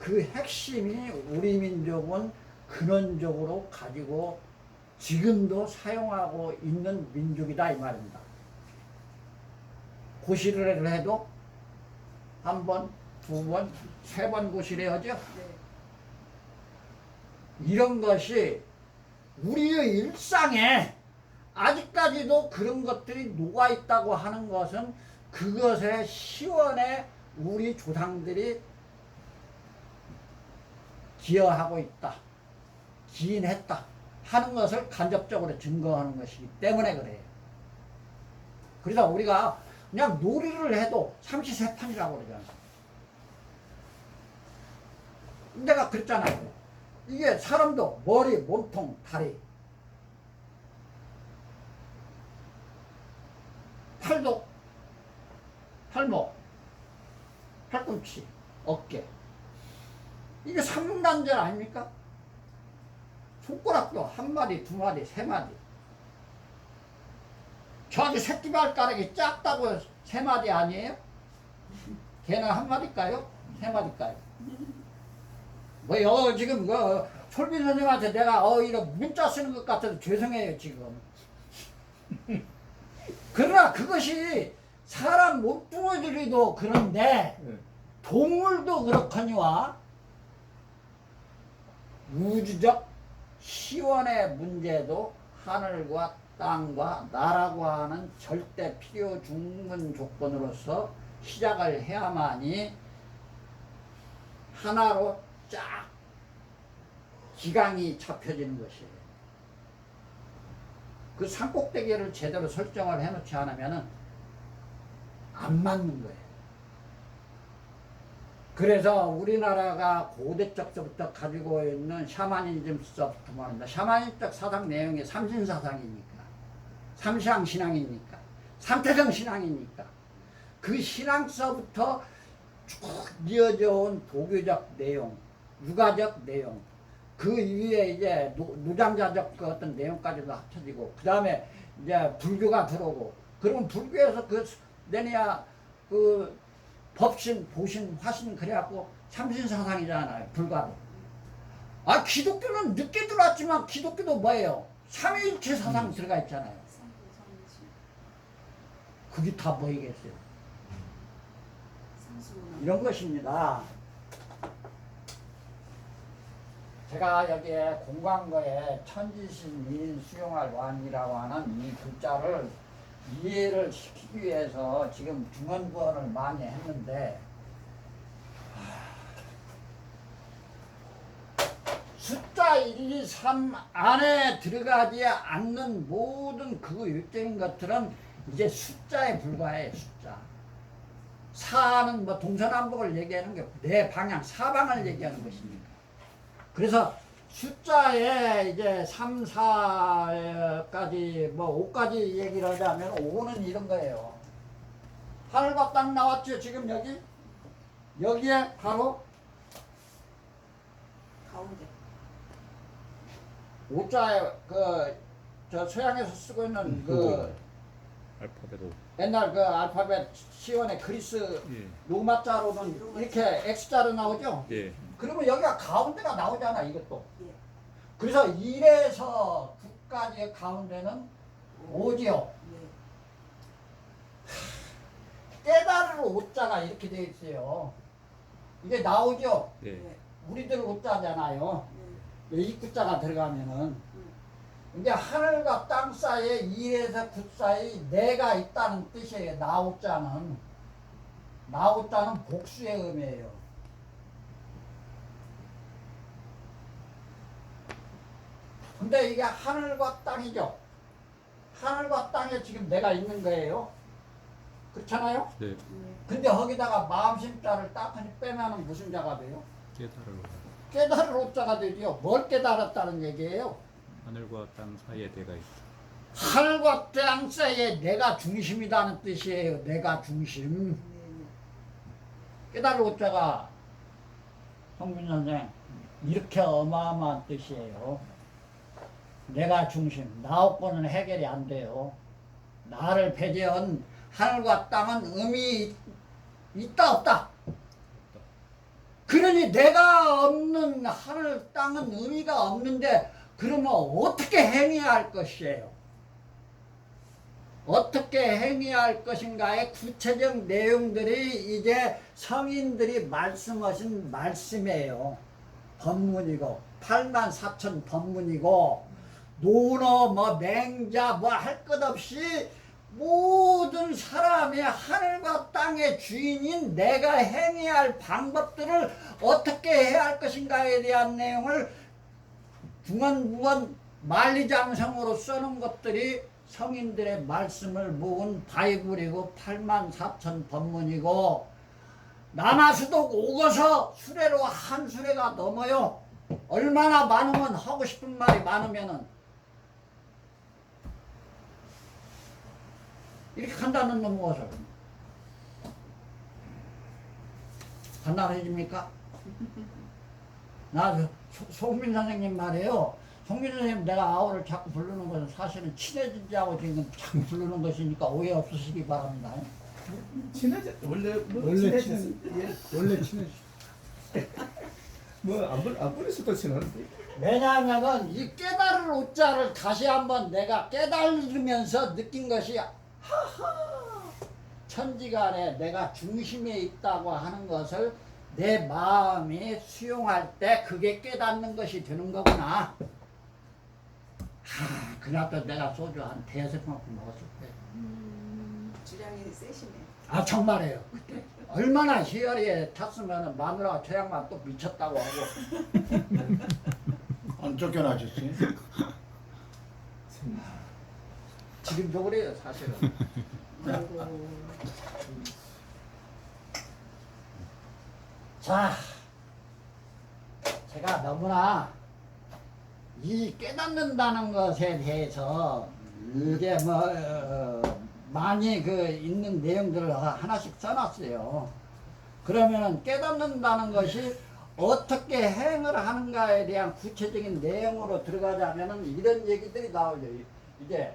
그 핵심이 우리 민족은 근원적으로 가지고 지금도 사용하고 있는 민족이다 이 말입니다. 고시를 해도 한 번, 두 번, 세 번 고시를 하죠. 이런 것이 우리의 일상에 아직까지도 그런 것들이 녹아있다고 하는 것은 그것의 시원에 우리 조상들이 기여하고 있다, 기인했다 하는 것을 간접적으로 증거하는 것이기 때문에 그래요. 그래서 우리가 그냥 놀이를 해도 삼시세판이라고 그러잖아요. 내가 그랬잖아요. 이게 사람도 머리, 몸통, 다리, 팔도, 팔목, 팔꿈치, 어깨, 이게 삼단절 아닙니까? 손가락도 한 마디, 두 마디, 세 마디. 저기 새끼발가락이 작다고 세 마디 아니에요? 걔는 한 마디일까요? 세 마디일까요? 뭐요 지금 그 솔빈 선생님한테 내가 이런 문자 쓰는 것 같아서 죄송해요 지금. 그러나 그것이 사람 몸뚱아리도 그런데 동물도 그렇거니와 우주적 시원의 문제도 하늘과 땅과 나라고 하는 절대 필요 중근 조건으로서 시작을 해야만이 하나로 쫙 기강이 잡혀지는 것이에요. 그 산꼭대기를 제대로 설정을 해놓지 않으면 안 맞는 거예요. 그래서 우리나라가 고대적서부터 가지고 있는 샤머니즘서부터 말합니다. 샤머니적 사상 내용이 삼신사상이니까, 삼시황신앙이니까, 삼태성신앙이니까 그 신앙서부터 쭉 이어져 온 도교적 내용, 유가적 내용, 그 위에 이제 노장자적 그 어떤 내용까지도 합쳐지고, 그 다음에 이제 불교가 들어오고, 그러면 불교에서 그 내내야 그 법신, 보신, 화신 그래갖고 삼신사상이잖아요. 불가도. 기독교는 늦게 들어왔지만 기독교도 뭐예요? 삼위일체 사상 들어가 있잖아요. 그게 다 뭐이겠어요? 이런 것입니다. 제가 여기에 공광거에 천지신 인 수용할 완이라고 하는 이 글자를 이해를 시키기 위해서 지금 중언부언을 많이 했는데, 숫자 1, 2, 3 안에 들어가지 않는 모든 그 일적인 것들은 이제 숫자에 불과해요. 숫자. 사는 뭐 동서남북을 얘기하는 게 내 방향, 사방을 얘기하는 것입니다. 그래서 숫자에 이제 3, 4까지 뭐 5까지 얘기를 하자면 5는 이런 거예요. 하늘과 땅 나왔죠. 지금 여기에 바로 가운데 5자에 저 서양에서 쓰고 있는 그 알파벳 5. 옛날 그 알파벳 시원의 그리스 예. 로마자로는 이렇게 X자로 나오죠. 예. 그러면 여기가 가운데가 나오잖아, 이것도. 예. 그래서 1에서 9까지의 가운데는 5지요. 예. 깨달을 5자가 이렇게 되어 있어요. 이게 나오죠. 예. 예. 우리들 5자잖아요. 예. 입구자가 들어가면은. 이제 하늘과 땅 사이에 1에서 9 사이 내가 있다는 뜻이에요. 나오자는. 나오자는 복수의 의미예요. 근데 이게 하늘과 땅이죠. 하늘과 땅에 지금 내가 있는 거예요. 그렇잖아요? 네. 예. 근데 거기다가 마음심자를 딱하니 빼면은 무슨 자가 돼요? 깨달을 깨달을 오자가 되죠. 뭘 깨달았다는 얘기예요? 하늘과 땅 사이에 내가 있다. 하늘과 땅 사이에 내가 중심이라는 뜻이에요. 내가 중심. 깨달을 오자가 성빈 선생 이렇게 어마어마한 뜻이에요. 내가 중심. 나 없고는 해결이 안 돼요. 나를 배제한 하늘과 땅은 의미 있다 없다? 그러니 내가 없는 하늘 땅은 의미가 없는데 그러면 어떻게 행해야 할 것이에요? 어떻게 행해야 할 것인가의 구체적 내용들이 이제 성인들이 말씀하신 말씀이에요. 법문이고 84,000 법문이고 논어 뭐 맹자 뭐 할 것 없이 모든 사람이 하늘과 땅의 주인인 내가 행해야 할 방법들을 어떻게 해야 할 것인가에 대한 내용을 중언부언 만리장성으로 써놓은 것들이 성인들의 말씀을 모은 바이블이고 84,000 법문이고 남아수독 오거서 수레로 한 수레가 넘어요. 얼마나 많으면 하고 싶은 말이 많으면은 이렇게 간단한 놈 무엇을 간단해집니까? 나 송민 선생님 말이에요. 송민 선생님 내가 아우를 자꾸 부르는 것은 사실은 친해지자고 지금 자꾸 부르는 것이니까 오해 없으시기 바랍니다. 친해져 원래 친해졌어. 원래 친해지. 뭐안 부르셔도 친한데. 왜냐하면은 이 깨달을 오자를 다시 한번 내가 깨달으면서 느낀 것이 하하 천지간에 내가 중심에 있다고 하는 것을 내 마음이 수용할 때 그게 깨닫는 것이 되는 거구나. 그날도 내가 소주 한 대여섯만큼 먹었을 때. 주량이 세시네. 아 정말이에요. 그때 얼마나 희열이에 탔으면 마누라가 저 양반 또 미쳤다고 하고. 안 쫓겨나셨지? 지금도 그래요 사실은. 아이고. 자, 제가 너무나 이 깨닫는다는 것에 대해서 이게 뭐 많이 그 있는 내용들을 하나씩 써놨어요. 그러면은 깨닫는다는 것이 어떻게 행을 하는가에 대한 구체적인 내용으로 들어가자면은 이런 얘기들이 나오죠. 이제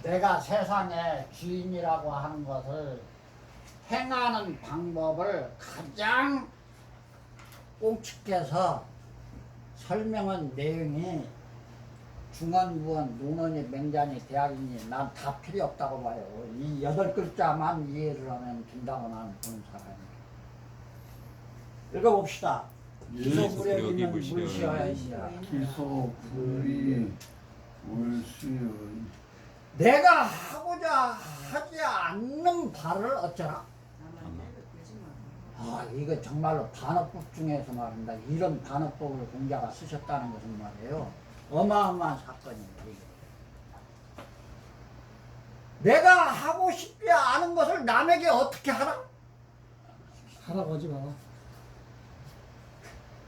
내가 세상의 주인이라고 하는 것을 행하는 방법을 가장 꽁측해서 설명한 내용이 중언부언, 논언이, 맹자니, 대학이니 난 다 필요 없다고 봐요. 이 8글자만 이해를 하면 된다고 나는 보는 사람이에요. 읽어봅시다. 기소불에 있는 물시어야 기소불이 물수의 내가 하고자 하지 않는 바를 어쩌라? 나만 해도 되지 마. 아, 이거 정말로 반어법 중에서 말입니다. 이런 반어법을 공자가 쓰셨다는 것은 말이에요. 어마어마한 사건이에요. 이게. 내가 하고 싶지 않은 것을 남에게 어떻게 하라? 하라고 하지 마.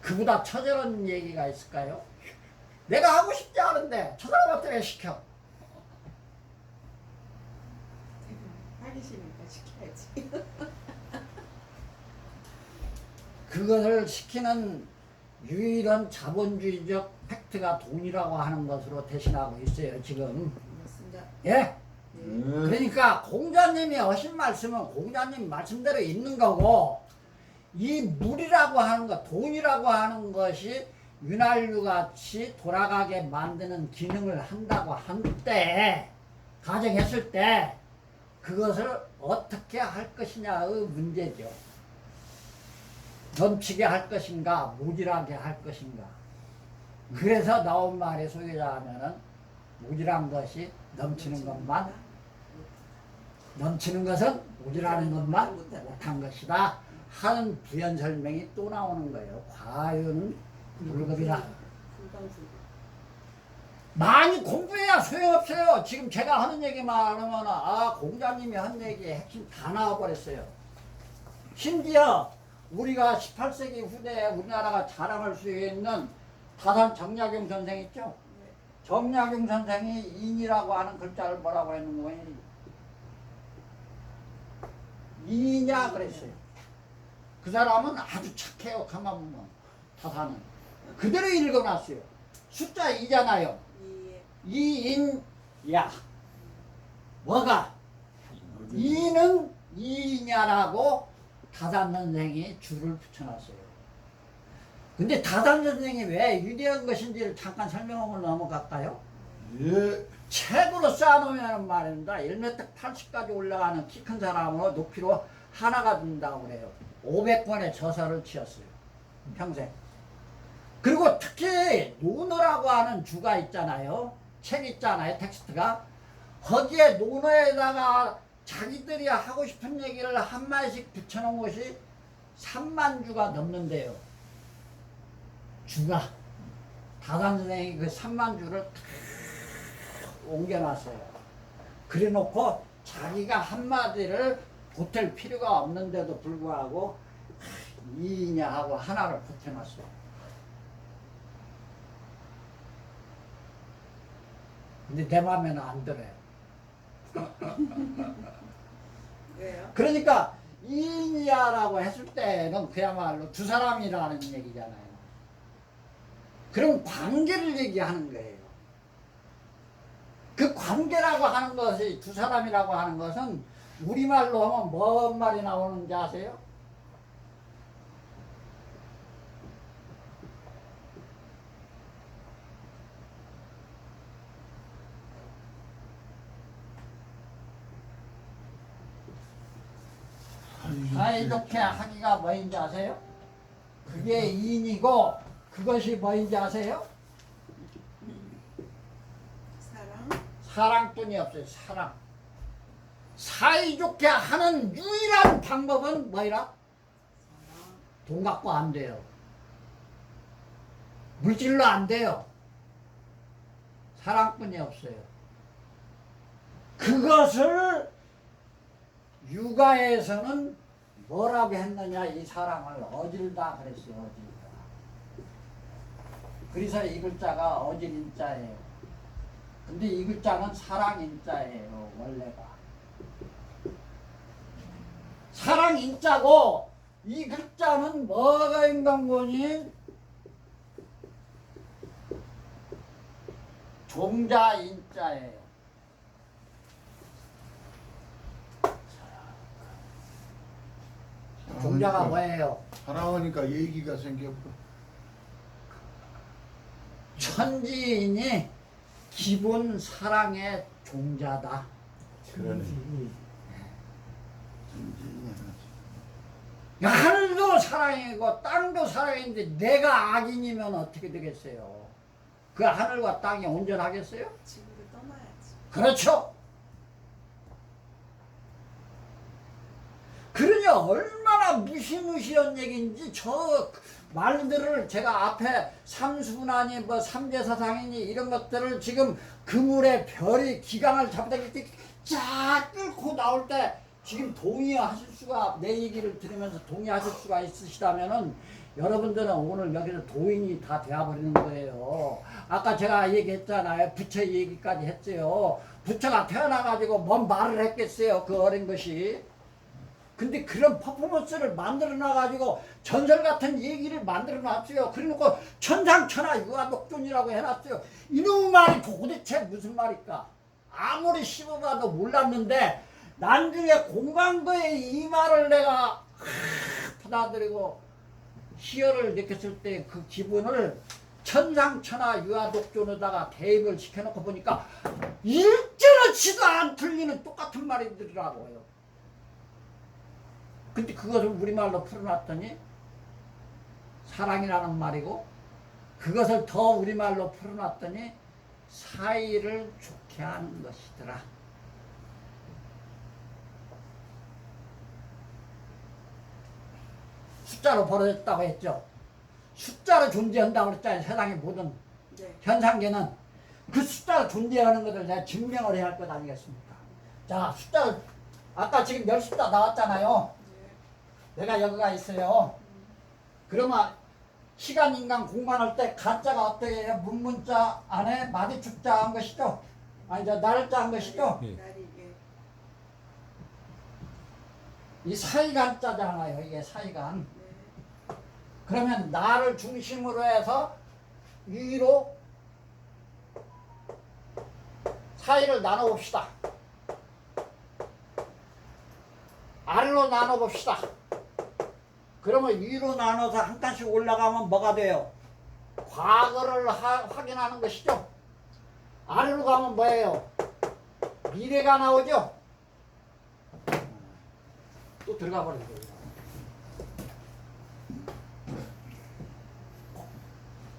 그보다 처절한 얘기가 있을까요? 내가 하고 싶지 않은데 저 사람 어떻게 시켜? 하기 싫으니까 시켜야지. 그것을 시키는 유일한 자본주의적 팩트가 돈이라고 하는 것으로 대신하고 있어요, 지금. 맞습니다. 예? 네. 그러니까 공자님이 하신 말씀은 공자님 말씀대로 있는 거고, 이 물이라고 하는 것, 돈이라고 하는 것이 윤활유같이 돌아가게 만드는 기능을 한다고 한 때, 가정했을 때, 그것을 어떻게 할 것이냐의 문제죠. 넘치게 할 것인가, 모질하게 할 것인가. 그래서 나온 말에 소개자하면은 모질한 것이 넘치는 것만, 넘치는 것은 모질하는 것만 못한 것이다 하는 부연 설명이 또 나오는 거예요. 과유는 불급이라. 불광불. 많이 공부해야 소용없어요. 지금 제가 하는 얘기만 하면 공자님이 한 얘기의 핵심 다 나와버렸어요. 심지어 우리가 18세기 후대에 우리나라가 자랑할 수 있는 다산 정약용 선생 있죠? 정약용 선생이 인이라고 하는 글자를 뭐라고 했는 거예요? 인이냐 그랬어요. 그 사람은 아주 착해요. 가만 보면 다산은 그대로 읽어놨어요. 숫자 2잖아요. 이인야 뭐가 이는 이냐라고 다산 선생이 줄을 붙여놨어요. 근데 다산 선생이 왜 위대한 것인지를 잠깐 설명하고 넘어갈까요? 예. 책으로 쌓아놓으면 말입니다. 1m 80까지 올라가는 키 큰 사람으로 높이로 하나가 된다고 그래요. 500권의 저서를 지었어요. 평생. 그리고 특히 논어라고 하는 주가 있잖아요. 책 있잖아요. 텍스트가. 거기에 논어에다가 자기들이 하고 싶은 얘기를 한마디씩 붙여놓은 것이 3만 주가 넘는데요. 주가. 다산 선생이 그 3만 주를 탁 옮겨놨어요. 그래 놓고 자기가 한마디를 보탤 필요가 없는데도 불구하고 이냐 하고 하나를 붙여놨어요. 근데 내 맘에는 안 들어요. 왜요? 그러니까 이냐라고 했을 때는 그야말로 두 사람이라는 얘기잖아요. 그럼 관계를 얘기하는 거예요. 그 관계라고 하는 것이 두 사람이라고 하는 것은 우리말로 하면 뭔 말이 나오는지 아세요? 사이좋게 하기가 뭐인지 아세요? 그게 인이고 그것이 뭐인지 아세요? 사랑? 사랑뿐이 없어요. 사랑. 사이좋게 하는 유일한 방법은 뭐이라? 돈 갖고 안 돼요. 물질로 안 돼요. 사랑뿐이 없어요. 그것을 육아에서는 뭐라고 했느냐? 이 사랑을 어질다 그랬어요. 어질다. 그래서 이 글자가 어질인자예요. 근데 이 글자는 사랑인자예요. 원래가. 사랑인자고 이 글자는 뭐가 있는 거니? 종자인자예요. 종자가 뭐예요? 사랑하니까 얘기가 생겼고. 천지인이 기본 사랑의 종자다. 그러네. 하늘도 사랑이고 땅도 사랑인데 내가 악인이면 어떻게 되겠어요? 그 하늘과 땅이 온전하겠어요? 지구를 떠나야지. 그렇죠. 그러니 얼마나 무시무시한 얘기인지 저 말들을 제가 앞에 삼수분하니 뭐 삼재사상이니 이런 것들을 지금 그물에 별이 기강을 잡다 이렇게 쫙 끓고 나올 때 지금 동의하실 수가, 내 얘기를 들으면서 동의하실 수가 있으시다면은 여러분들은 오늘 여기서 도인이 다 되어버리는 거예요. 아까 제가 얘기했잖아요. 부처 얘기까지 했어요. 부처가 태어나가지고 뭔 말을 했겠어요. 그 어린 것이. 근데 그런 퍼포먼스를 만들어 놔가지고 전설 같은 얘기를 만들어 놨어요. 그래놓고 천상천하 유아독존이라고 해놨어요. 이놈의 말이 도대체 무슨 말일까? 아무리 씹어봐도 몰랐는데 나중에 공감도에 이 말을 내가 받아들이고 희열을 느꼈을 때 그 기분을 천상천하 유아독존에다가 대입을 시켜놓고 보니까 일절어치도 안 틀리는 똑같은 말이더라고요. 근데 그것을 우리말로 풀어놨더니 사랑이라는 말이고, 그것을 더 우리말로 풀어놨더니 사이를 좋게 하는 것이더라. 숫자로 벌어졌다고 했죠. 숫자로 존재한다고 그랬잖아요. 세상의 모든 네. 현상계는. 그 숫자가 존재하는 것을 내가 증명을 해야 할 것 아니겠습니까? 자, 숫자를 아까 지금 10숫자 나왔잖아요. 내가 여기가 있어요. 그러면 시간, 인간, 공간할 때 가짜가 어떻게 해요? 문문자 안에 마디축자 한 것이죠? 아니, 저 날자 한 것이죠? 예. 날이 예. 이 사이간자잖아요. 이게 사이간. 네. 그러면 나를 중심으로 해서 위로 사이를 나눠봅시다. 아래로 나눠봅시다. 그러면 위로 나눠서 한 칸씩 올라가면 뭐가 돼요? 과거를 확인하는 것이죠. 아래로 가면 뭐예요? 미래가 나오죠. 또 들어가 버린 거예요.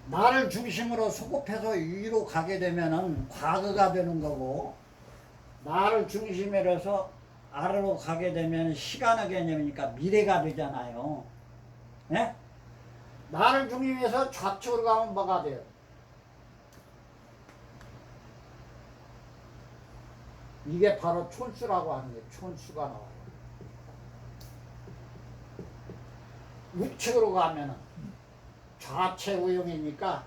나를 중심으로 소급해서 위로 가게 되면은 과거가 되는 거고, 나를 중심으로 해서 아래로 가게 되면 시간의 개념이니까 미래가 되잖아요. 예? 나를 중심해서 좌측으로 가면 뭐가 돼요? 이게 바로 촌수라고 하는 게 촌수가 나와요. 우측으로 가면은 좌체 우용이니까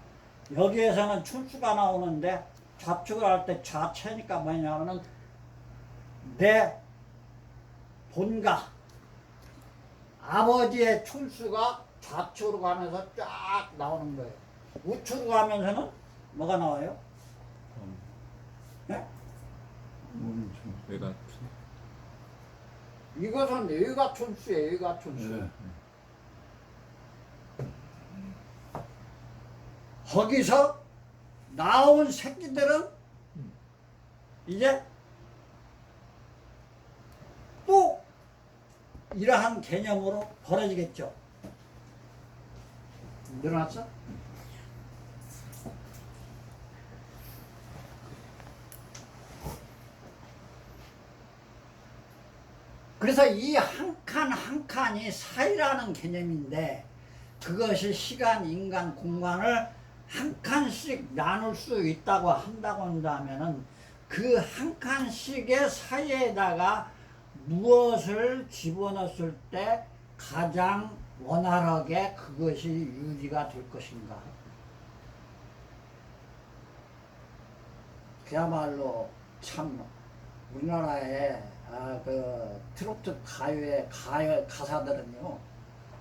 여기에서는 촌수가 나오는데 좌측을 할 때 좌체니까 뭐냐면은 내 본가 아버지의 촌수가 좌측으로 가면서 쫙 나오는 거예요. 우측으로 가면서는 뭐가 나와요? 네? 외가 이것은 외가촌수예요. 외가촌수. 네. 거기서 나온 새끼들은 이제 또 이러한 개념으로 벌어지겠죠. 늘어났어? 그래서 이 한 칸 한 칸이 사이라는 개념인데 그것이 시간, 인간, 공간을 한 칸씩 나눌 수 있다고 한다고 한다면은 그 한 칸씩의 사이에다가 무엇을 집어넣었을 때 가장 원활하게 그것이 유지가 될 것인가. 그야말로 참 우리나라의 그 트로트 가요의 가사들은요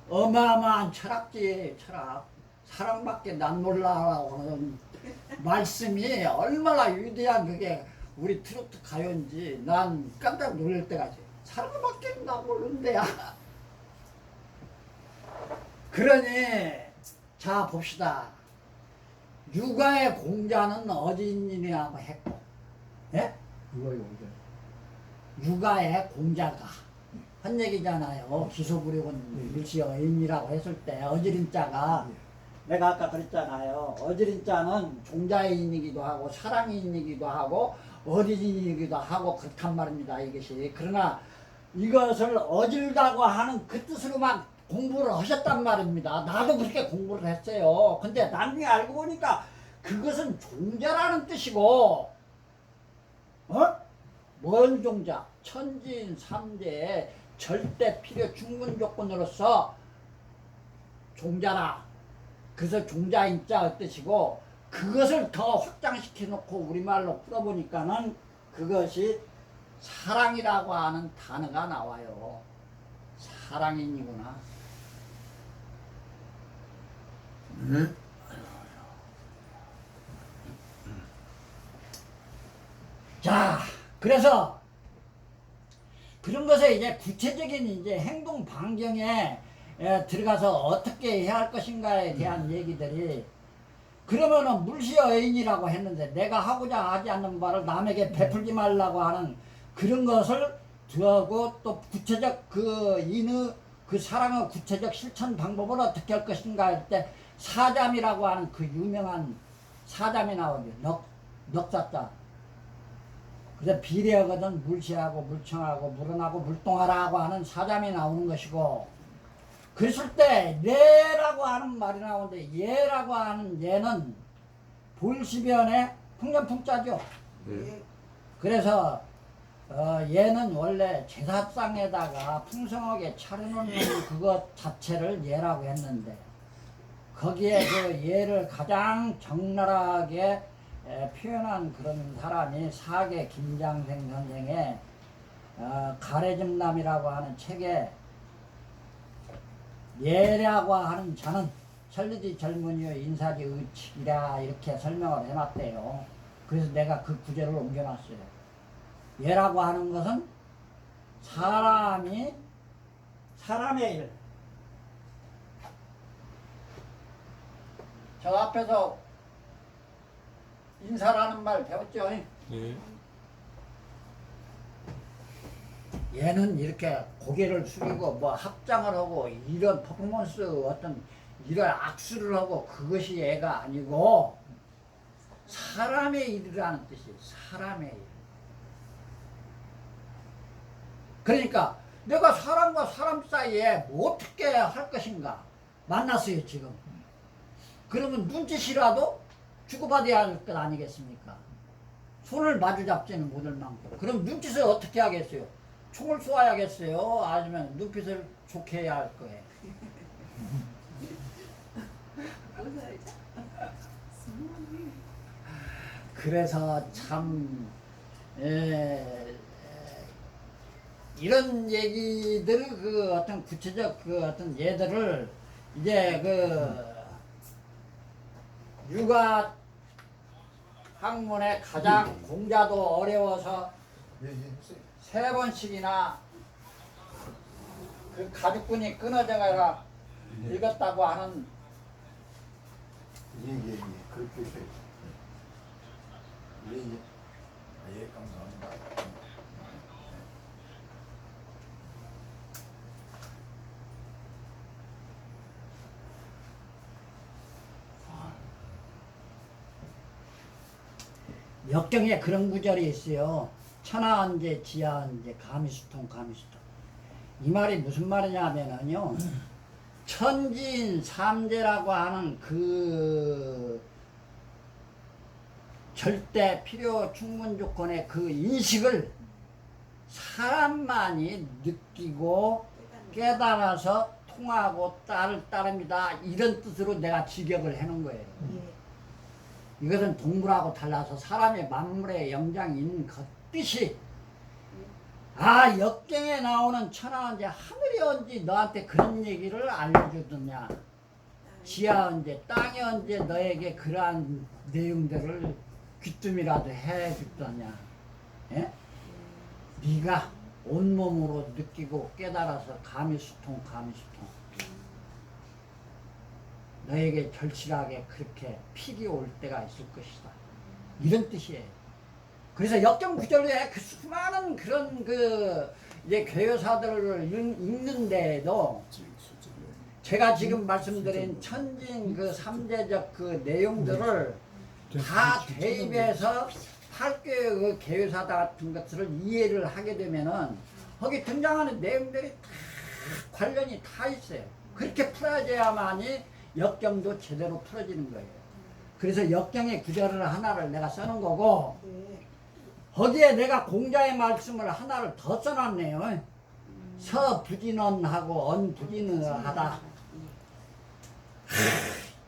어마어마한 철학지예요. 철학. 사랑밖에 난 몰라라고 하는 말씀이 얼마나 위대한 그게 우리 트로트 가요인지 난 깜짝 놀랄 때가 있어요. 사랑밖에 난 모르는데야. 그러니 자 봅시다. 육아의 공자는 어진이라고 했고, 예? 누가 용자? 육아의 공자가 한 얘기잖아요. 기소부력은 일시여인이라고 했을 때 어지린자가 내가 아까 그랬잖아요. 어지린자는 종자인이기도 하고 사랑인이기도 하고 어린이이기도 하고 그렇단 말입니다. 이것이. 그러나 이것을 어질다고 하는 그 뜻으로만 공부를 하셨단 말입니다. 나도 그렇게 공부를 했어요. 근데 나중에 알고 보니까 그것은 종자라는 뜻이고, 뭔 종자? 천지인 삼재의 절대 필요 충분 조건으로서 종자라. 그래서 종자인자 뜻이고, 그것을 더 확장시켜 놓고 우리말로 풀어보니까는 그것이 사랑이라고 하는 단어가 나와요. 사랑인이구나. 자, 그래서 그런 것에 이제 구체적인 이제 행동 반경에 들어가서 어떻게 해야 할 것인가에 대한 얘기들이, 그러면은 물시여인이라고 했는데 내가 하고자 하지 않는 바를 남에게 베풀지 말라고 하는 그런 것을 두고 또 구체적 그 사랑의 구체적 실천 방법을 어떻게 할 것인가 할 때 사잠이라고 하는 그 유명한 사잠이 나오죠. 넉사자. 그래서 비례하거든 물시하고 물청하고 물은하고 물동하라고 하는 사잠이 나오는 것이고, 그랬을 때 네라고 하는 말이 나오는데, 예라고 하는 예는 볼시변에 풍년풍자죠. 네. 예. 그래서 얘는 원래 제사상에다가 풍성하게 차려놓는 그것 자체를 예라고 했는데 거기에 그 예를 가장 적나라하게 표현한 그런 사람이 사계 김장생 선생의 가래즘남이라고 하는 책에 예라고 하는 자는 천리지 젊은이의 인사지 의칙이라 이렇게 설명을 해놨대요. 그래서 내가 그 구절을 옮겨놨어요. 예라고 하는 것은 사람의 일. 저 앞에서 인사라는 말 배웠죠? 네. 얘는 이렇게 고개를 숙이고 뭐 합장을 하고 이런 퍼포먼스 어떤 이런 악수를 하고 그것이 얘가 아니고 사람의 일이라는 뜻이에요. 사람의 일. 그러니까 내가 사람과 사람 사이에 뭐 어떻게 할 것인가 만났어요 지금. 그러면 눈짓이라도 주고받아야 할 것 아니겠습니까? 손을 마주 잡지는 못할 만큼. 그럼 눈짓을 어떻게 하겠어요? 총을 쏘아야겠어요? 아니면 눈빛을 좋게 해야 할 거예요? 그래서 참 이런 얘기들 그 어떤 구체적 그 어떤 예들을 이제 그 육아 학문의 가장 공자도 어려워서 예, 예. 3번씩이나 그 가죽끈이 끊어져가 읽었다고 하는 예, 예, 예. 그렇게 해요. 예, 예. 아, 예, 감사합니다. 역경에 그런 구절이 있어요. 천하언제 지하언제 가미수통 가미수통. 이 말이 무슨 말이냐면요. 천지인 삼재라고 하는 그 절대 필요 충분 조건의 그 인식을 사람만이 느끼고 깨달아서 통하고 따릅니다. 이런 뜻으로 내가 직역을 해놓은 거예요. 예. 이것은 동물하고 달라서 사람의 만물의 영장이 있는 그 뜻이 역경에 나오는 천하언제 하늘이 언제 너한테 그런 얘기를 알려주느냐, 지하 언제 땅이 언제 너에게 그러한 내용들을 귀뜸이라도 해주더냐. 예? 네가 온몸으로 느끼고 깨달아서 가미수통 가미수통 너에게 절실하게 그렇게 픽이 올 때가 있을 것이다. 이런 뜻이에요. 그래서 역경 구절에 그 수많은 그런 그 이제 교사들을 읽는데도 제가 지금 말씀드린 천진 그 삼재적 그 내용들을 다 대입해서 팔교의 그 개요사다 같은 것들을 이해를 하게 되면은 거기 등장하는 내용들이 다 관련이 다 있어요. 그렇게 풀어져야만이 역경도 제대로 풀어지는 거예요. 그래서 역경의 구절을 하나를 내가 써놓은 거고 거기에 내가 공자의 말씀을 하나를 더 써놨네요. 서부진언하고 언부진언하다.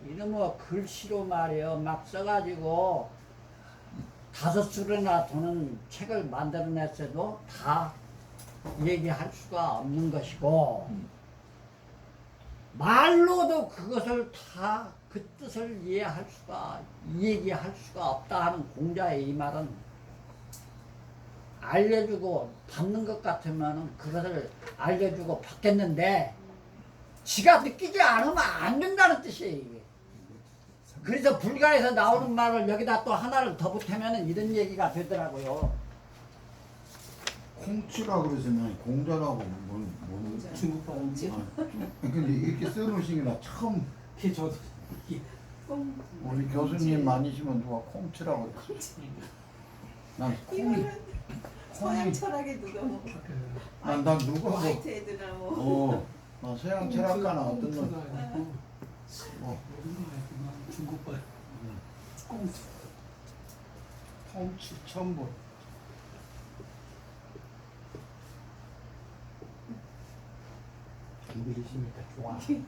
이놈의 글씨로 말이요 막 써가지고 5줄이나 도는 책을 만들어냈어도 다 얘기할 수가 없는 것이고 말로도 그것을 다 그 뜻을 얘기할 수가 없다 하는 공자의 이 말은 알려주고 받는 것 같으면 그것을 알려주고 받겠는데 지가 느끼지 않으면 안 된다는 뜻이에요. 이게. 그래서 불가에서 나오는 말을 여기다 또 하나를 더 보태면 이런 얘기가 되더라고요. 콩치라 그러시면 공자라고 뭔 중국어 옹지. 근데 이렇게 써놓으시기나 처음 그 저도 우리 교수님 아니시면 누가 콩치라고 그랬어. 난 콩이 이거는 서양 철학에 누가 뭐 난 누가 뭐 화이트 애드나 뭐 나 서양 철학가나 어떤 놈 중국어 꽁치. 처음 보. 준비되십니까? 좋아. 아, 그냥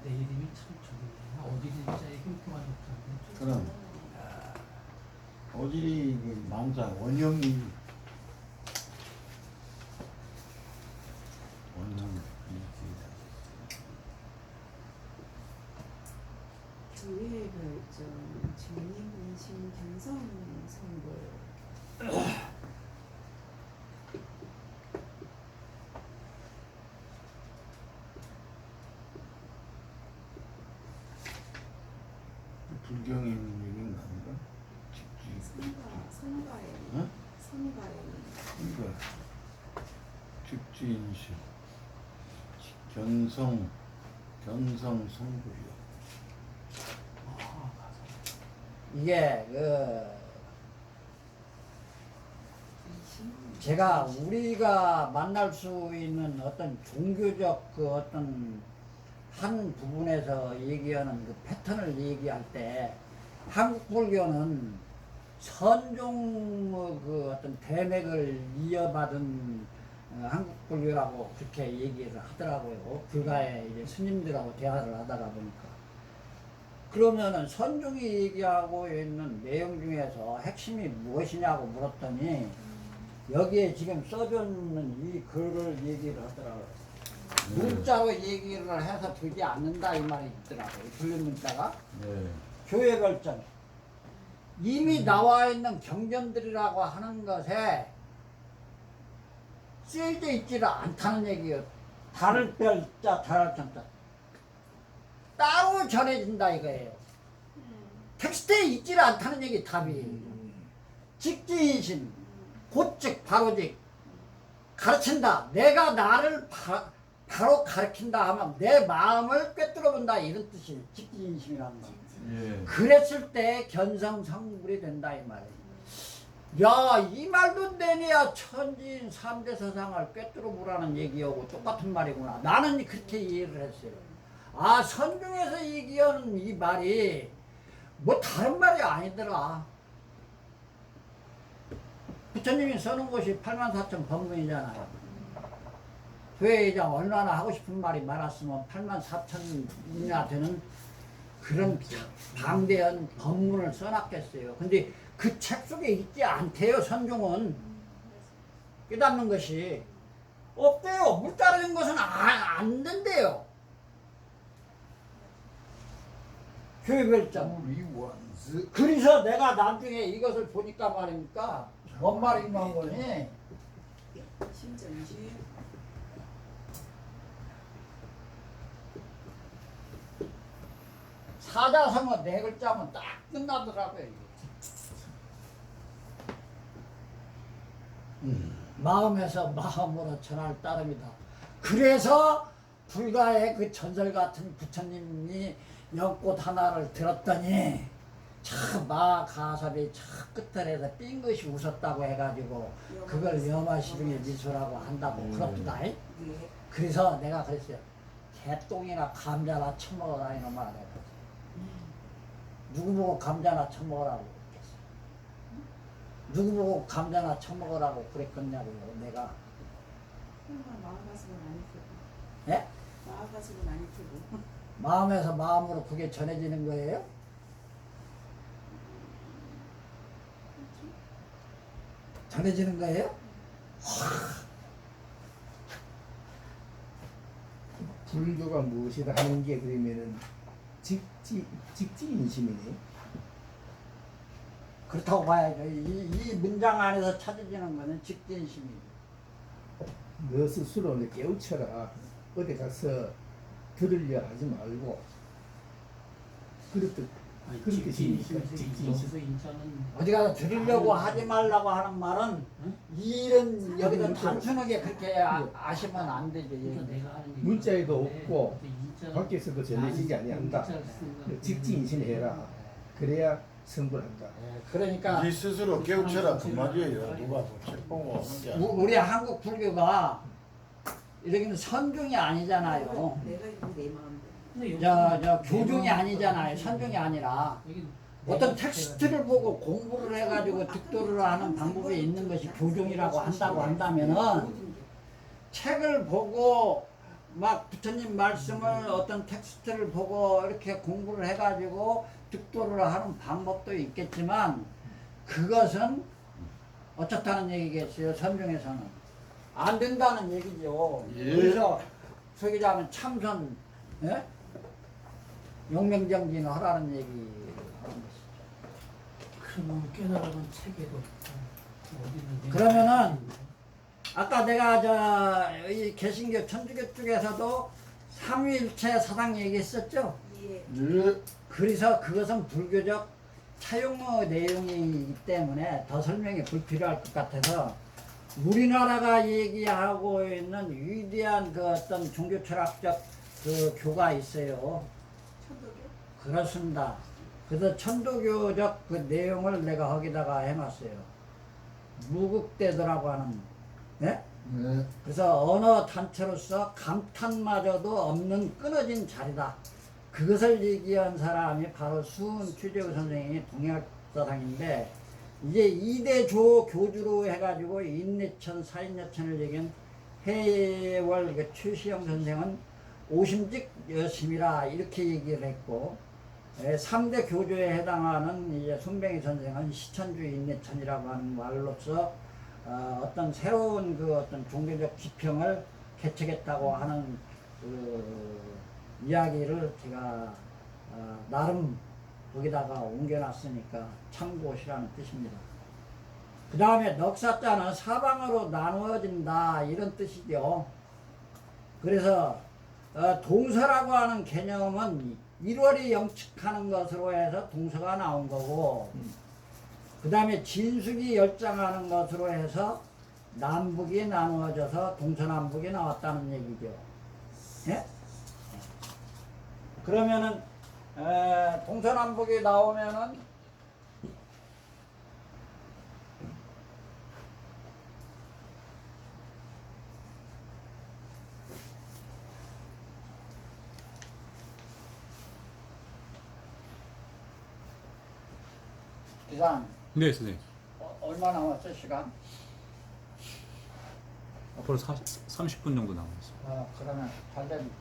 내 이름이 참 저기네. 어디 진짜에 흉흉한 못하는데. 그럼 어디 그 망사 원형이 원형 주의 결정, 중립인심 경성 선고. 불경의 얘기는 아닌가? 선가에 응? 선가에 그러니까 직지인심 견성 성불이요. 이게 그 제가 우리가 만날 수 있는 어떤 종교적 그 어떤 한 부분에서 얘기하는 그 패턴을 얘기할 때 한국 불교는 선종 그 어떤 대맥을 이어받은 한국 불교라고 그렇게 얘기를 하더라고요. 불가에 이제 스님들하고 대화를 하다가 보니까. 그러면은 선종이 얘기하고 있는 내용 중에서 핵심이 무엇이냐고 물었더니 여기에 지금 써주는 이 글을 얘기를 하더라고요. 문자로 얘기를 해서 되지 않는다 이 말이 있더라고요. 불륜 문자가. 네. 교회 결정. 이미 나와 있는 경전들이라고 하는 것에 쓰여져 있지를 않다는 얘기예요. 다를 별자, 다를 정자. 따로 전해진다 이거예요. 텍스트에 있지를 않다는 얘기 답이. 직지인심, 곧즉 바로직 가르친다. 내가 나를 바로 가르친다 하면 내 마음을 꿰뚫어 본다 이런 뜻이에요. 직지인심이라는 거. 예. 그랬을 때 견성성불이 된다 이 말이에요. 야, 이 말도 되냐. 천지인 3대 서상을 꿰뚫어 보라는 얘기하고 똑같은 말이구나. 나는 그렇게 이해를 했어요. 아, 선중에서 얘기하는 이 말이 뭐 다른 말이 아니더라. 부처님이 써놓은 것이 84,000 법문이잖아요. 교회의장 얼마나 하고 싶은 말이 많았으면 84,000이나 되는 그런 방대한 법문을 써놨겠어요. 근데 그 책 속에 있지 않대요. 선종은 깨닫는 것이 없대요. 물 따르는 것은 안 된대요. 교회 결정. 우리 원수 그래서 내가 나중에 이것을 보니까 말입니까? 뭔 말인가 보니 심정지 사자성어 네 글자면 딱 끝나더라고요. 이게. 마음에서 마음으로 전할 따름이다. 그래서 불가의 그 전설 같은 부처님이 연꽃 하나를 들었더니 참 마가섭이 참 끝들에서 삥긋이 웃었다고 해가지고 그걸 여마시빙의 미소라고 한다고 그렇구나. 네. 그래서 내가 그랬어요. 개똥이나 감자나 처먹어라 이놈아. 내가 누구 보고 감자나 처먹으라고 그랬겠어. 누구 보고 감자나 처먹으라고 그랬겠냐고요. 내가. 마음가짐은 아니고 예? 마음가짐은 아니고 마음에서 마음으로 그게 전해지는 거예요? 전해지는 거예요? 불교가 무엇이다 하는 게 그러면은 직지인심이네. 그렇다고 봐야죠. 이 문장 안에서 찾아지는 거는 직진심이에요. 너 스스로 내 깨우쳐라. 어디 가서 들으려 하지 말고. 그렇듯 그런 뜻이니까 직지인심. 여기서 인자는 어디 가서 들으려고 하지 말라고 하는 말은 이런 여기서 단순하게 그렇게 아시면 안 되죠. 그러니까 내가 하는 얘기가 문자에도 있는데 없고 근데 인자는 밖에서도 전해지지 아니한다. 문자를 쓰는 직지인심해라. 그래야 성불한다. 그러니까 네 스스로 깨우쳐라 그 말이에요. 누가 뭐책 보고 하는 게 아니고. 우리 한국 불교가 이러기는 선종이 아니잖아요. 내가 이거 내 마음대로 근데 저 교종이 아니잖아요. 선종이 아니라 여기 어떤 텍스트를 보고 공부를 해가지고 득도를 하는 방법이 있는 것이 교종이라고 한다고 한다면은 책을 보고 막 부처님 말씀을 어떤 텍스트를 보고 이렇게 공부를 해가지고 득도를 하는 방법도 있겠지만 그것은 어떻다는 얘기겠어요. 선종에서는 안 된다는 얘기죠. 예. 그래서 소기자면 참선, 예? 용맹정진을 하라는 얘기 하는 것이죠. 그러면 깨달으면 책에도 어디 있는지 그러면은 아까 내가 이 개신교 천주교 쪽에서도 삼위일체 사당 얘기했었죠. 예. 예. 그래서 그것은 불교적 차용어 내용이기 때문에 더 설명이 불필요할 것 같아서 우리나라가 얘기하고 있는 위대한 그 어떤 종교 철학적 그 교가 있어요. 천도교? 그렇습니다. 그래서 천도교적 그 내용을 내가 거기다가 해놨어요. 무국대도라고 하는, 예? 네. 그래서 언어 단체로서 감탄마저도 없는 끊어진 자리다. 그것을 얘기한 사람이 바로 수은 추재우 선생이 동해학사상인데 이제 2대 조 교주로 해가지고 인내천, 사인여천을 얘기한 해월 그 최시영 선생은 오심직 여심이라 이렇게 얘기를 했고 3대 교주에 해당하는 이제 손병희 선생은 시천주 인내천이라고 하는 말로서 어떤 새로운 그 어떤 종교적 지평을 개척했다고 하는 그 이야기를 제가 나름 거기다가 옮겨놨으니까 참고시라는 뜻입니다. 그 다음에 넉사자는 사방으로 나누어진다 이런 뜻이죠. 그래서 동서라고 하는 개념은 1월이 영측하는 것으로 해서 동서가 나온 거고 그 다음에 진숙이 열장하는 것으로 해서 남북이 나누어져서 동서남북이 나왔다는 얘기죠. 예? 그러면은 동서남북이 나오면은 기상 네, 선생님. 얼마 남았어 시간? 앞으로 30분 정도 남았어요. 그러면 잘 됩니다.